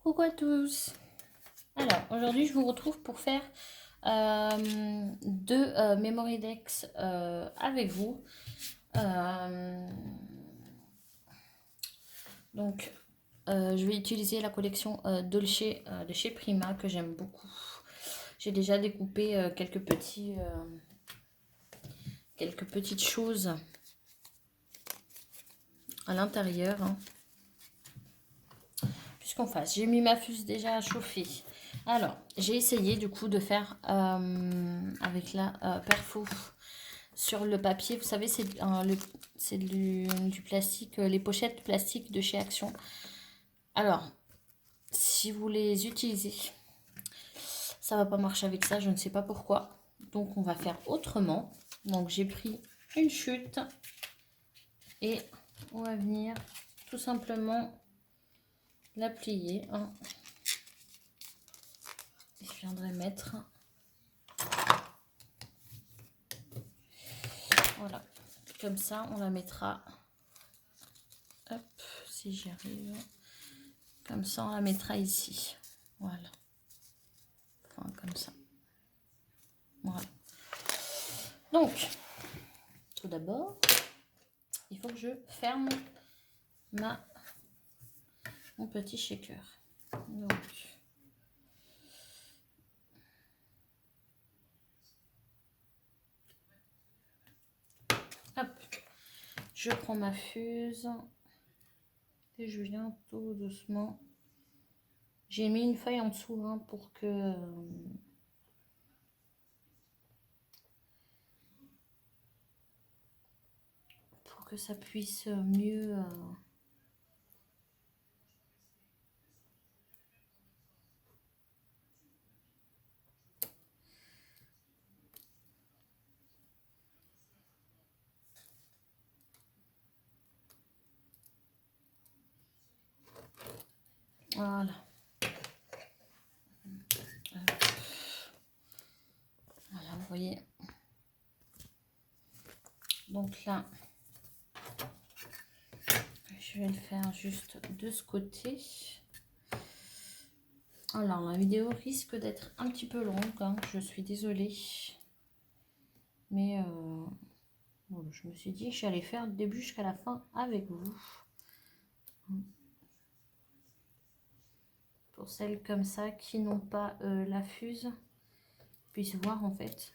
Coucou à tous. Alors, aujourd'hui, je vous retrouve pour faire deux Memory Decks avec vous. Donc, je vais utiliser la collection Dolce de chez Prima que j'aime beaucoup. J'ai déjà découpé quelques petites choses à l'intérieur. Puisqu'on fasse, j'ai mis ma fuse déjà à chauffer. Alors, j'ai essayé du coup de faire avec la perfo sur le papier. Vous savez, c'est du plastique, les pochettes plastiques de chez Action. Alors, si vous les utilisez, ça va pas marcher avec ça, je ne sais pas pourquoi. Donc, on va faire autrement. Donc, j'ai pris une chute et on va venir tout simplement la plier. Je viendrai mettre, voilà, comme ça on la mettra, hop, si j'y arrive, comme ça on la mettra ici, voilà, enfin comme ça, voilà. Donc tout d'abord il faut que je ferme mon petit shaker. Donc hop, je prends ma fuse et je viens tout doucement. J'ai mis une feuille en dessous pour que ça puisse mieux voilà. Voilà, vous voyez. Donc là, je vais le faire juste de ce côté. Alors, la vidéo risque d'être un petit peu longue, je suis désolée. Mais bon, je me suis dit que j'allais faire du début jusqu'à la fin avec vous. Pour celles comme ça qui n'ont pas la fuse, puissent voir en fait.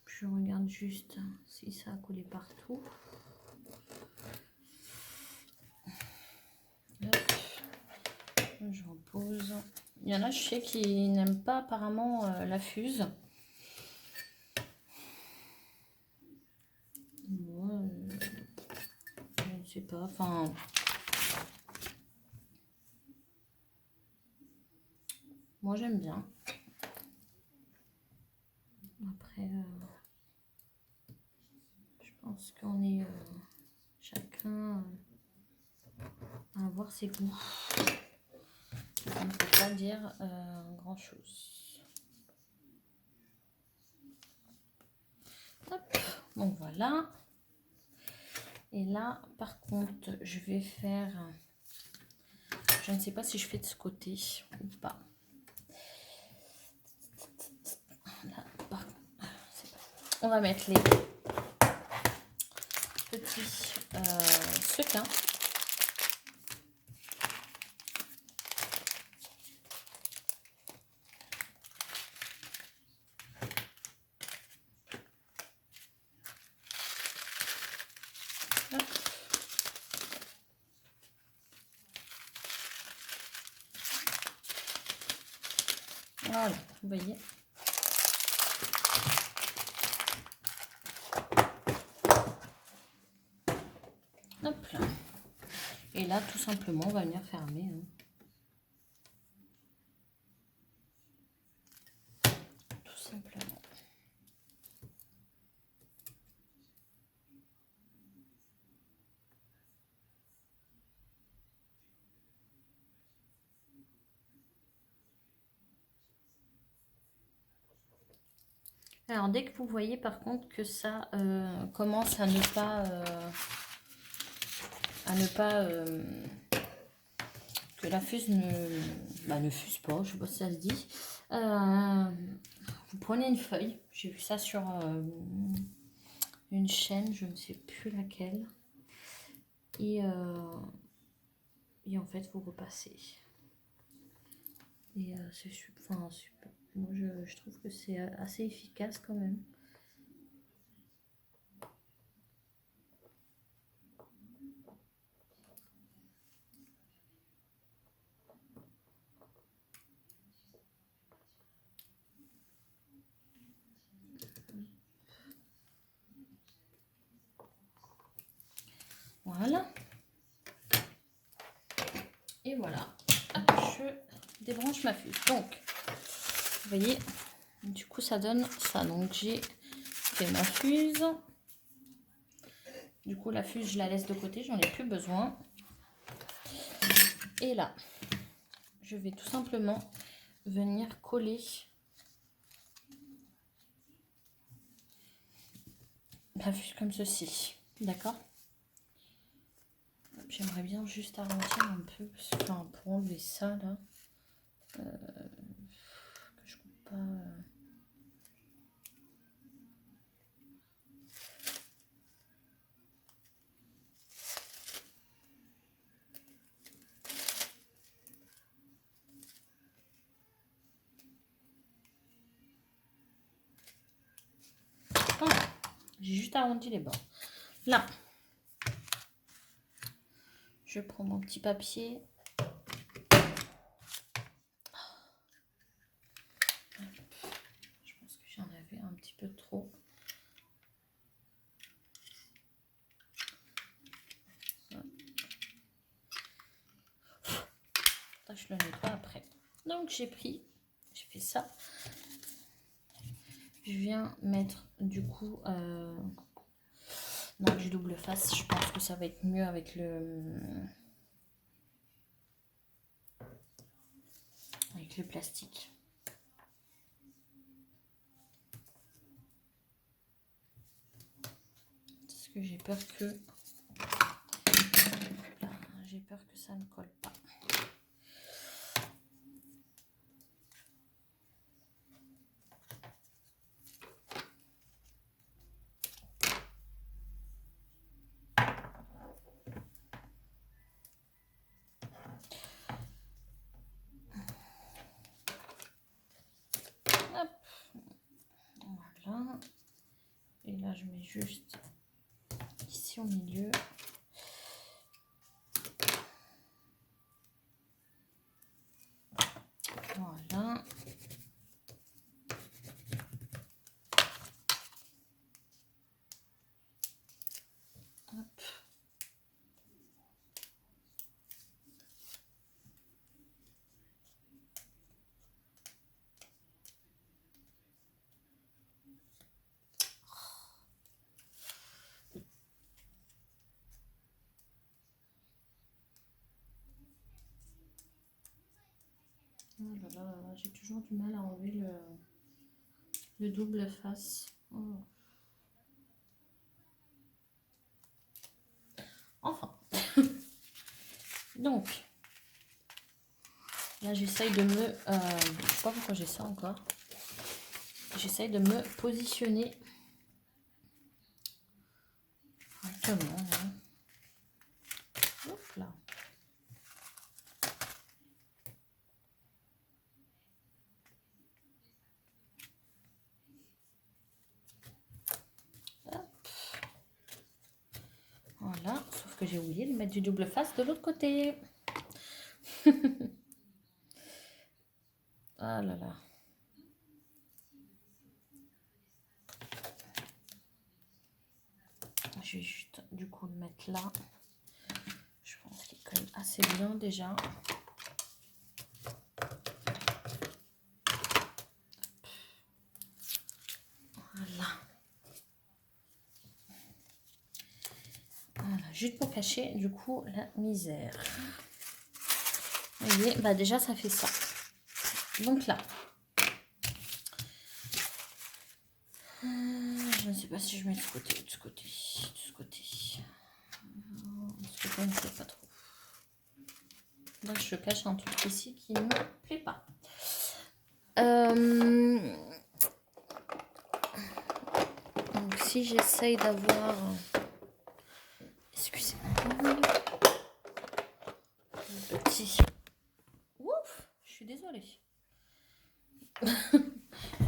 Je regarde juste si ça a collé partout. Hop. Je repose. Il y en a, je sais, qui n'aiment pas apparemment la fuse. Moi, je ne sais pas. Enfin, moi j'aime bien. Après, je pense qu'on est chacun à avoir ses goûts. On ne peut pas dire grand chose. Hop, donc voilà. Et là, par contre, je vais faire... Je ne sais pas si je fais de ce côté ou pas. Là, on va mettre les petits sequins. Voilà, vous voyez. Hop là. Et là, tout simplement, on va venir fermer. Tout simplement. Alors, dès que vous voyez par contre que ça commence à ne pas que la fuse ne fuse pas, je sais pas si ça se dit. Vous prenez une feuille, j'ai vu ça sur une chaîne, je ne sais plus laquelle. Et en fait, vous repassez. Et c'est super. Moi, je trouve que c'est assez efficace quand même. Voilà. Et voilà. Hop, je débranche ma fuse. Donc, vous voyez, du coup, ça donne ça. Donc, j'ai fait ma fuse. Du coup, la fuse, je la laisse de côté. J'en ai plus besoin. Et là, je vais tout simplement venir coller la fuse comme ceci. D'accord? J'aimerais bien juste arrondir un peu, enfin, pour enlever ça là. Que je coupe pas. Voilà. J'ai juste arrondi les bords. Là, je prends mon petit papier. Je pense que j'en avais un petit peu trop. Je le nettoie après. Donc j'ai fait ça. Je viens mettre du coup dans du double face. Je pense que ça va être mieux avec le plastique. Parce que j'ai peur que ça ne colle pas. Hop. Voilà. Et là, je mets juste ici au milieu. Voilà. Hop. Oh là là, j'ai toujours du mal à enlever le double face. Oh. Enfin. Donc, là, j'essaye de me... je sais pas pourquoi j'ai ça encore. J'essaye de me positionner correctement. Hein. Hop là. Hop. Voilà, sauf que j'ai oublié de mettre du double face de l'autre côté. Ah là là. Je vais juste du coup le mettre là. Je pense qu'il colle assez bien déjà. Voilà. Voilà, juste pour cacher du coup la misère. Vous voyez, bah déjà ça fait ça. Donc là, sais pas si je mets de ce côté ou de ce côté. De ce côté. De ce côté, on ne sait pas trop. Là, je cache un truc ici qui ne me plaît pas. Donc, si j'essaye d'avoir... Excusez-moi. Le petit... Ouf, je suis désolée.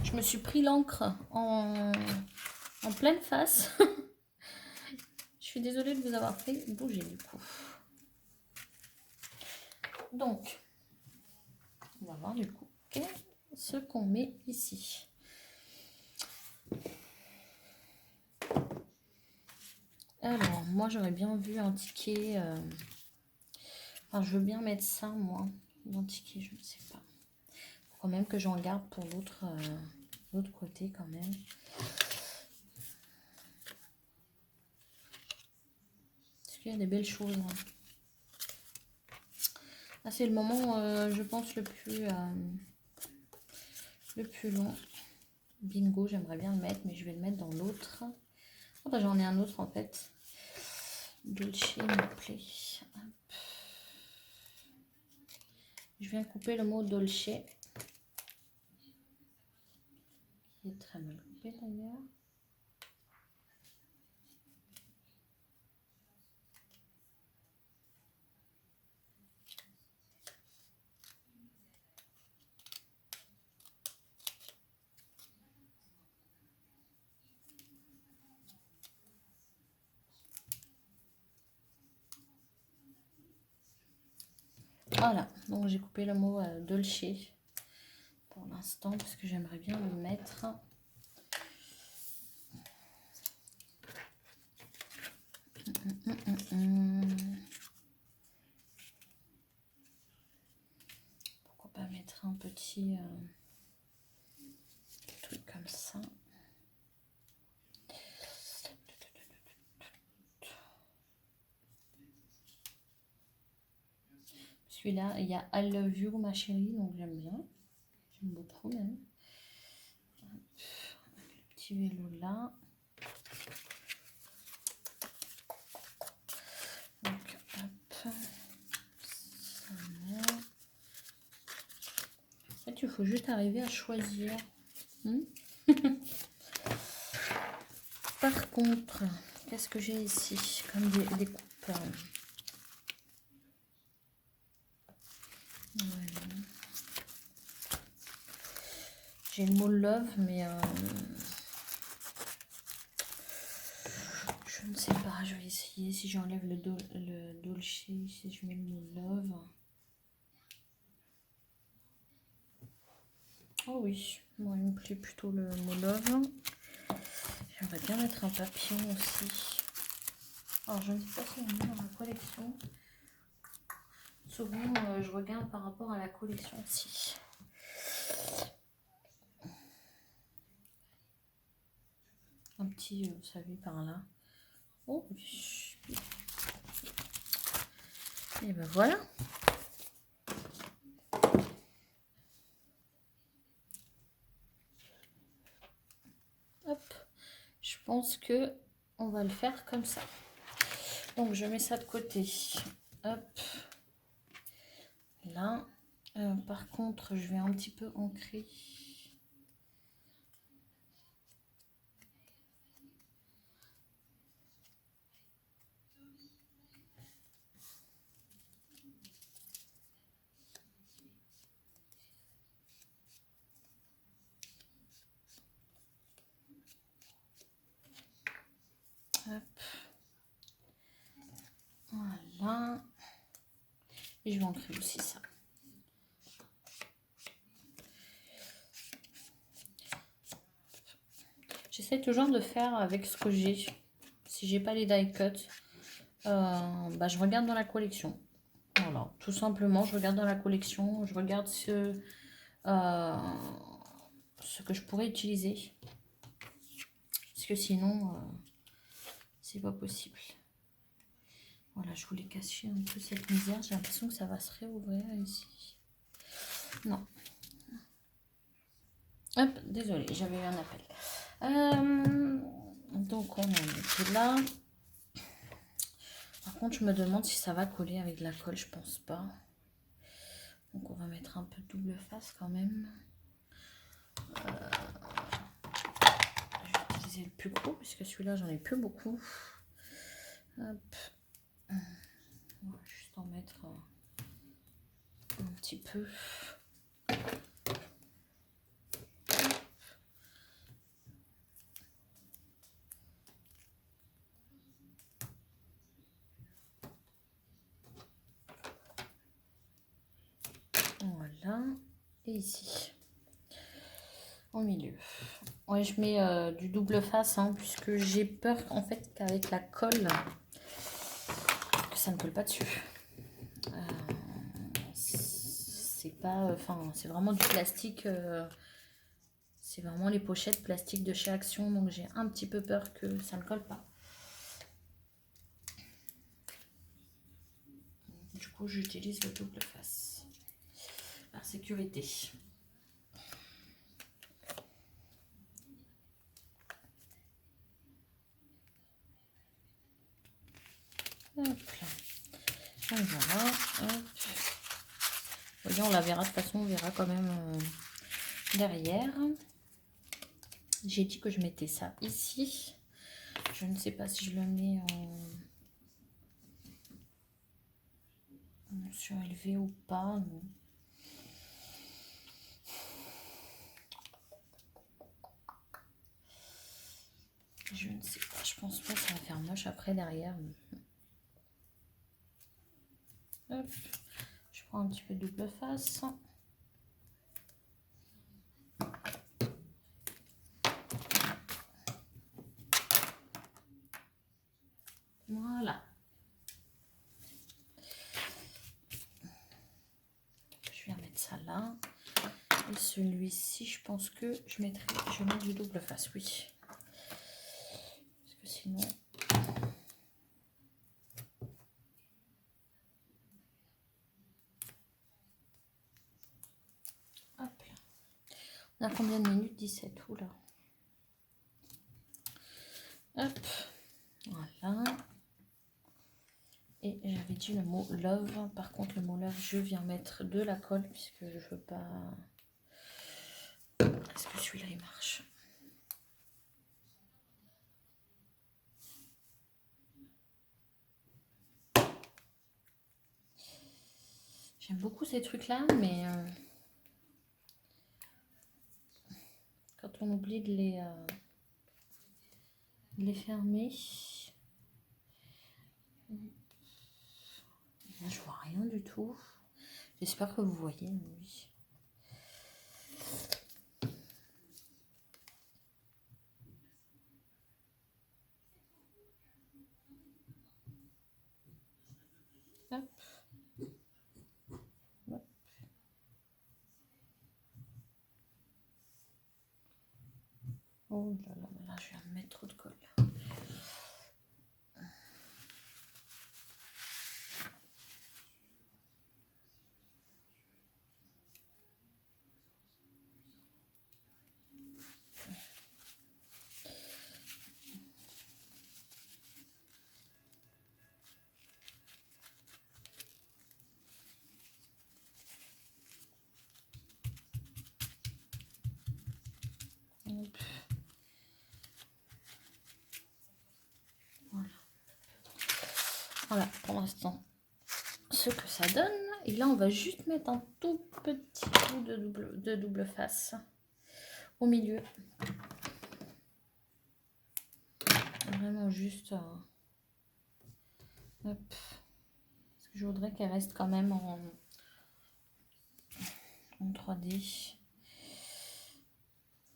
Je me suis pris l'encre en pleine face. Je suis désolée de vous avoir fait bouger du coup. Donc, on va voir du coup ce qu'on met ici. Alors, moi j'aurais bien vu un ticket. Enfin, je veux bien mettre ça, moi. Dans ticket, je ne sais pas. Faut quand même que j'en garde pour l'autre côté quand même. Parce qu'il y a des belles choses. Hein. Là, c'est le moment, je pense, le plus long. Bingo, j'aimerais bien le mettre, mais je vais le mettre dans l'autre. Oh, bah, j'en ai un autre en fait. Dolce me plaît. Hop. Je viens couper le mot dolce. Qui est très mal coupé d'ailleurs. Voilà, donc j'ai coupé le mot dolce pour l'instant parce que j'aimerais bien le mettre. Pourquoi pas mettre un petit truc comme ça. Celui-là, il y a I love you ma chérie, donc j'aime bien. J'aime beaucoup même. Le petit vélo là. Donc hop. Ça met. En fait, il faut juste arriver à choisir. Par contre, qu'est-ce que j'ai ici comme des coupes? Voilà. J'ai le mot love, mais je ne sais pas. Je vais essayer si j'enlève le dolce, si je mets le mot love. Oh oui, moi il me plaît plutôt le mot love. J'aimerais bien mettre un papillon aussi. Alors je ne sais pas si on est dans la collection. Souvent je regarde par rapport à la collection aussi. Un petit, vous savez, par là. Oh oui. Et ben voilà. Hop. Je pense que on va le faire comme ça. Donc je mets ça de côté. Hop. Là. Par contre, je vais un petit peu ancrer. Hop. Voilà. Et je vais ancrer aussi ça. J'essaie toujours de faire avec ce que j'ai. Si j'ai pas les die cut, bah, je regarde dans la collection. Voilà, tout simplement, je regarde dans la collection, je regarde ce que je pourrais utiliser. Parce que sinon, c'est pas possible. Voilà, je voulais cacher un peu cette misère. J'ai l'impression que ça va se réouvrir ici. Non. Hop, désolé, j'avais eu un appel. Donc on en est là. Par contre, je me demande si ça va coller avec de la colle, je pense pas. Donc on va mettre un peu de double face quand même. Je vais utiliser le plus gros puisque celui-là j'en ai plus beaucoup. Hop. On va juste en mettre un petit peu. Voilà. Et ici. Au milieu. Ouais, je mets du double face hein, puisque j'ai peur en fait qu'avec la colle, que ça ne colle pas dessus. C'est pas, enfin, c'est vraiment du plastique. C'est vraiment les pochettes plastiques de chez Action, donc j'ai un petit peu peur que ça ne colle pas. Du coup, j'utilise le double face par sécurité. Hop là. Donc voilà. Hop. Voyez, on la verra de toute façon, on verra quand même derrière. J'ai dit que je mettais ça ici. Je ne sais pas si je le mets en surélevé ou pas. Non. Je ne sais pas. Je pense pas que ça va faire moche après derrière. Hop. Je prends un petit peu de double face. Voilà. Je vais mettre ça là. Et celui-ci, je pense que je mets du double face, oui. Parce que sinon... Hop là. On a combien de minutes? 17, oula. Hop. Voilà. Et j'avais dit le mot love. Par contre, le mot love, je viens mettre de la colle puisque je veux pas... Est-ce que celui-là, il marche? J'aime beaucoup ces trucs-là, mais quand on oublie de les fermer, là, je vois rien du tout. J'espère que vous voyez, oui. Hop. Hop. Oh là là, là, je viens de mettre trop de colle. Hop. Voilà. Voilà, pour l'instant, ce que ça donne. Et là, on va juste mettre un tout petit bout de double face au milieu. Vraiment juste... hop. Parce que je voudrais qu'elle reste quand même en 3D.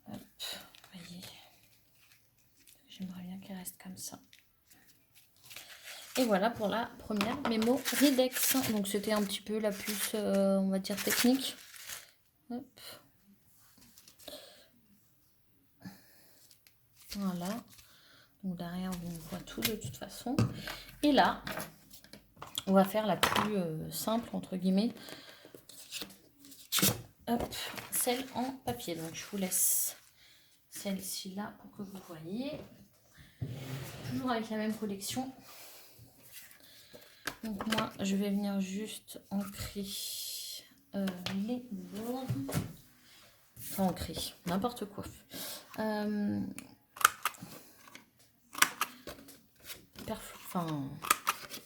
Hop, voyez. J'aimerais bien qu'elle reste comme ça. Et voilà pour la première mémo Ridex. Donc c'était un petit peu la plus, on va dire, technique. Hop. Voilà. Donc derrière, on voit tout de toute façon. Et là, on va faire la plus simple, entre guillemets. Hop, celle en papier. Donc je vous laisse celle-ci là pour que vous voyez. Toujours avec la même collection. Donc moi, je vais venir juste ancrer les bords. Enfin, ancrer, n'importe quoi. Enfin,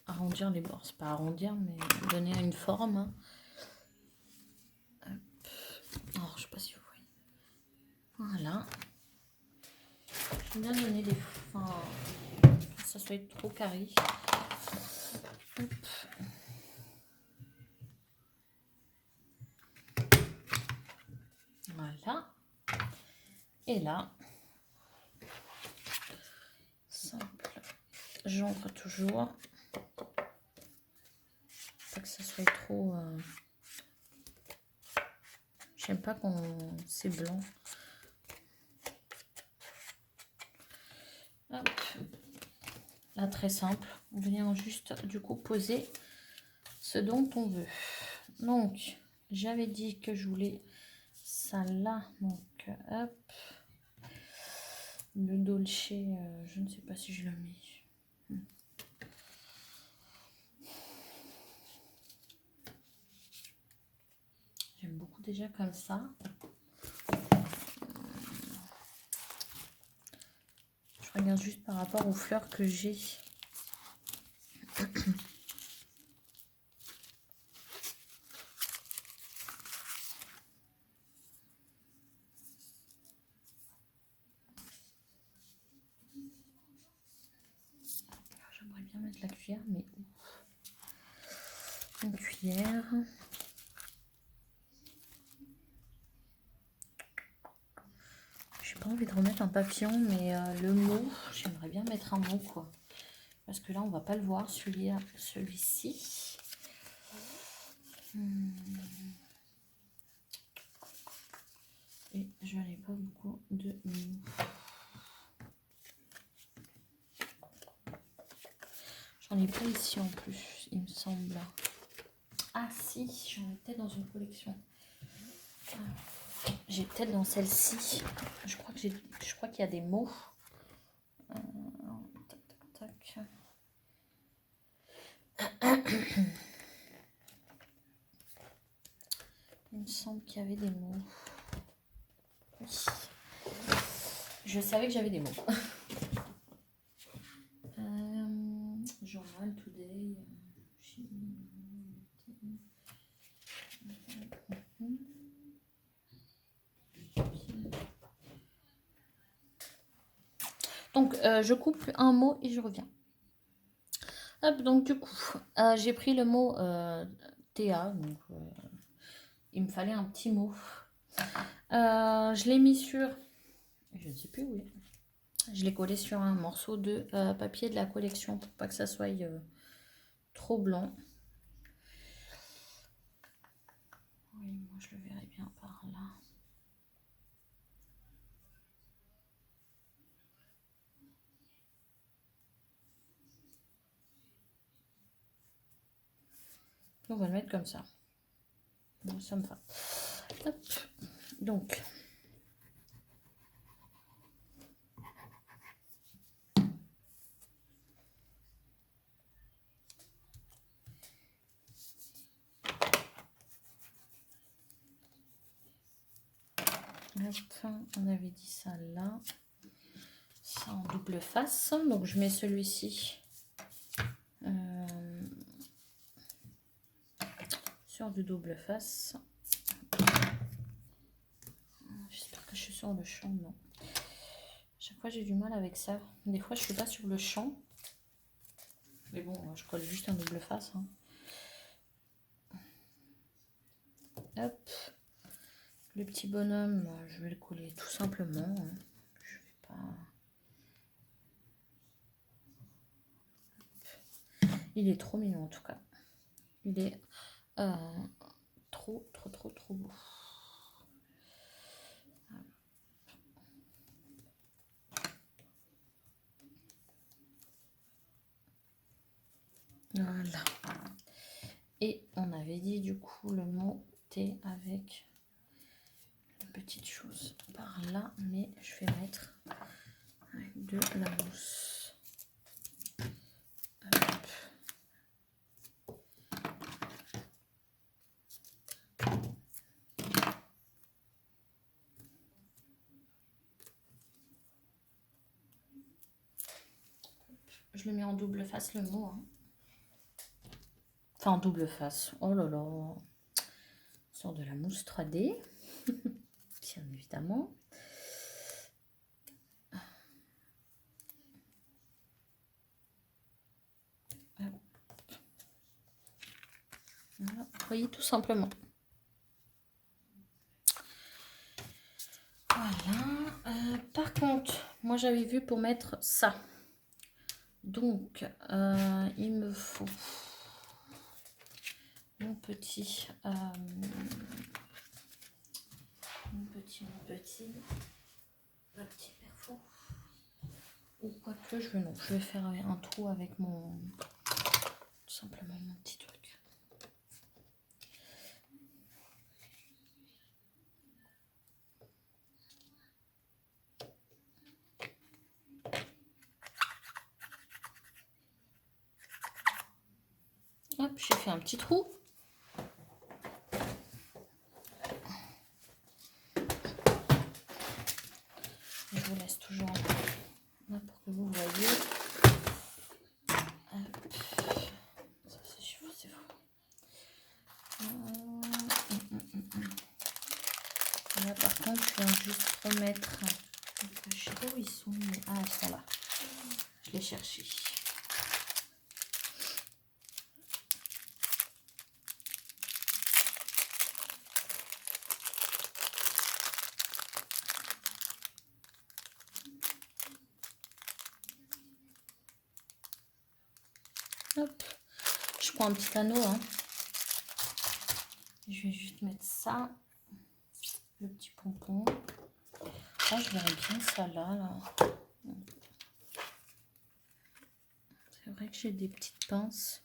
arrondir les bords. C'est pas arrondir, mais donner une forme. Hein. Alors, je sais pas si vous voyez. Voilà. J'aime bien donner des... Enfin, que ça soit trop carré. Hop. Voilà. Et là, simple. J'encre toujours. Pas que ça soit trop... J'aime pas quand c'est blanc. Hop. Là, très simple. On vient juste, du coup, poser ce dont on veut. Donc, j'avais dit que je voulais ça là. Donc, hop. Le Dolce, je ne sais pas si je le mets. J'aime beaucoup déjà comme ça. Je regarde juste par rapport aux fleurs que j'ai. J'aimerais bien mettre la cuillère, mais une cuillère. J'ai pas envie de remettre un papillon, mais le mot, j'aimerais bien mettre un mot, quoi. Parce que là, on va pas le voir, celui-ci. Et je n'ai pas beaucoup de mots. J'en ai pas ici en plus, il me semble. Ah si, j'en ai peut-être dans une collection. J'ai peut-être dans celle-ci. Je crois qu'il y a des mots. Tac, tac, tac. Il me semble qu'il y avait des mots. Oui. Je savais que j'avais des mots. Journal, today. Donc, je coupe un mot et je reviens. Hop, donc du coup, j'ai pris le mot Théa. Donc, il me fallait un petit mot. Je l'ai mis sur... Je ne sais plus où il est. Je l'ai collé sur un morceau de papier de la collection pour pas que ça soit trop blanc. Oui, moi je le verrai bien par là. On va le mettre comme ça. Bon, ça me va. Hop. Donc. Hop, on avait dit ça là. Ça en double face. Donc je mets celui-ci sur du double face. J'espère que je suis sur le champ. Non. Chaque fois j'ai du mal avec ça. Des fois je suis pas sur le champ. Mais bon, je colle juste un double face. Hein. Hop. Le petit bonhomme, je vais le coller tout simplement. Hein. Je vais pas... Il est trop mignon en tout cas. Il est trop beau. Voilà. Et on avait dit du coup le mot T avec une petite chose par là, mais je vais mettre de la mousse. je le mets en double face le mot. Hein. Enfin, en double face. Oh là là. On sort de la mousse 3D. Bien évidemment. Voilà. Vous voyez, tout simplement. Voilà. Par contre, moi j'avais vu pour mettre ça. Donc, il me faut mon petit perfo. Ou quoi que je veux, non. Je vais faire un trou avec mon... Tout simplement mon petit truc. Hop, j'ai fait un petit trou. Je vous laisse toujours là pour que vous voyez. Hop. Ça c'est fou. Là par contre, je viens juste remettre. Je sais pas où ils sont, mais ah, ils sont là. Je les cherchais. Hop, je prends un petit anneau. Hein. Je vais juste mettre ça, le petit pompon. Ah, je verrais bien ça là. C'est vrai que j'ai des petites pinces.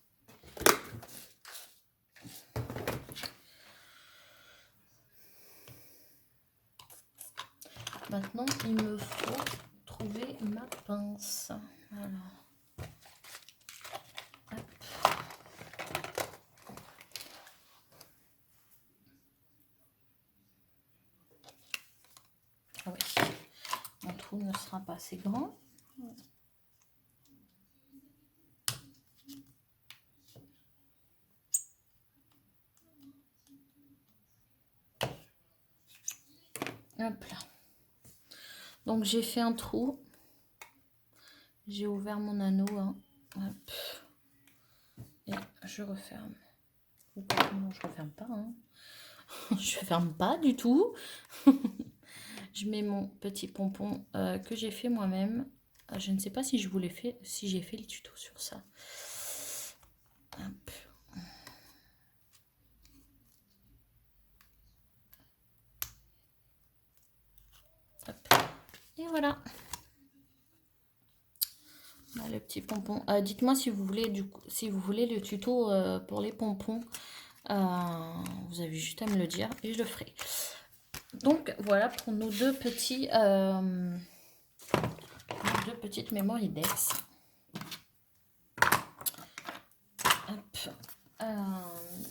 Maintenant, il me faut trouver ma pince. Voilà. Ah oui, mon trou ne sera pas assez grand. Hop là. Donc j'ai fait un trou. J'ai ouvert mon anneau. Hein. Hop. Et je referme. Ou pas, non, je referme pas. Hein. Je ferme pas du tout. Je mets mon petit pompon que j'ai fait moi-même. Je ne sais pas si je vous l'ai fait, si j'ai fait le tuto sur ça. Hop. Hop. Et voilà. Le petit pompon. Dites-moi si vous voulez si vous voulez le tuto pour les pompons. Vous avez juste à me le dire et je le ferai. Donc voilà pour nos deux petites mémoires IDEX.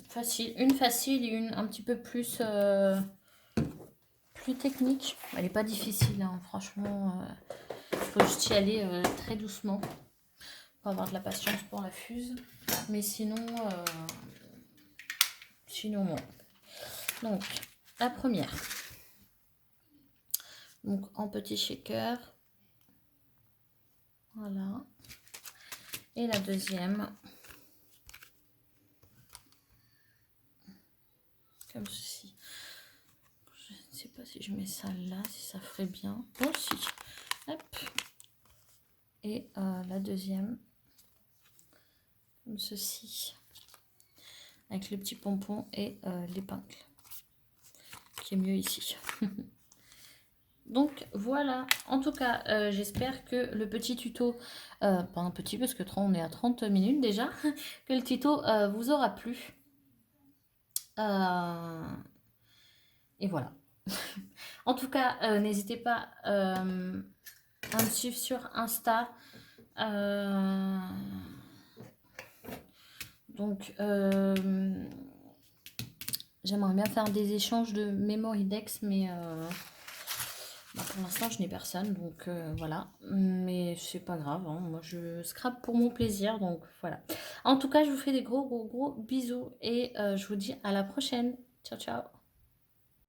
Facile, une facile et une un petit peu plus technique. Elle n'est pas difficile, hein, franchement. Il faut juste y aller très doucement. Faut avoir de la patience pour la fuse. Mais sinon, non. Donc, la première. Donc, en petit shaker. Voilà. Et la deuxième. Comme ceci. Je ne sais pas si je mets ça là, si ça ferait bien. Oh, si. Hop. Et la deuxième. Comme ceci. Avec le petit pompon et l'épingle. Qui est mieux ici. Donc voilà, en tout cas, j'espère que le petit tuto, pas un petit parce que on est à 30 minutes déjà, que le tuto vous aura plu. Et voilà. En tout cas, n'hésitez pas à me suivre sur Insta. Donc, j'aimerais bien faire des échanges de mémoire IDEX, mais Bah, pour l'instant, je n'ai personne, donc voilà. Mais c'est pas grave, hein. Moi, je scrape pour mon plaisir, donc voilà. En tout cas, je vous fais des gros, gros, gros bisous et je vous dis à la prochaine. Ciao, ciao.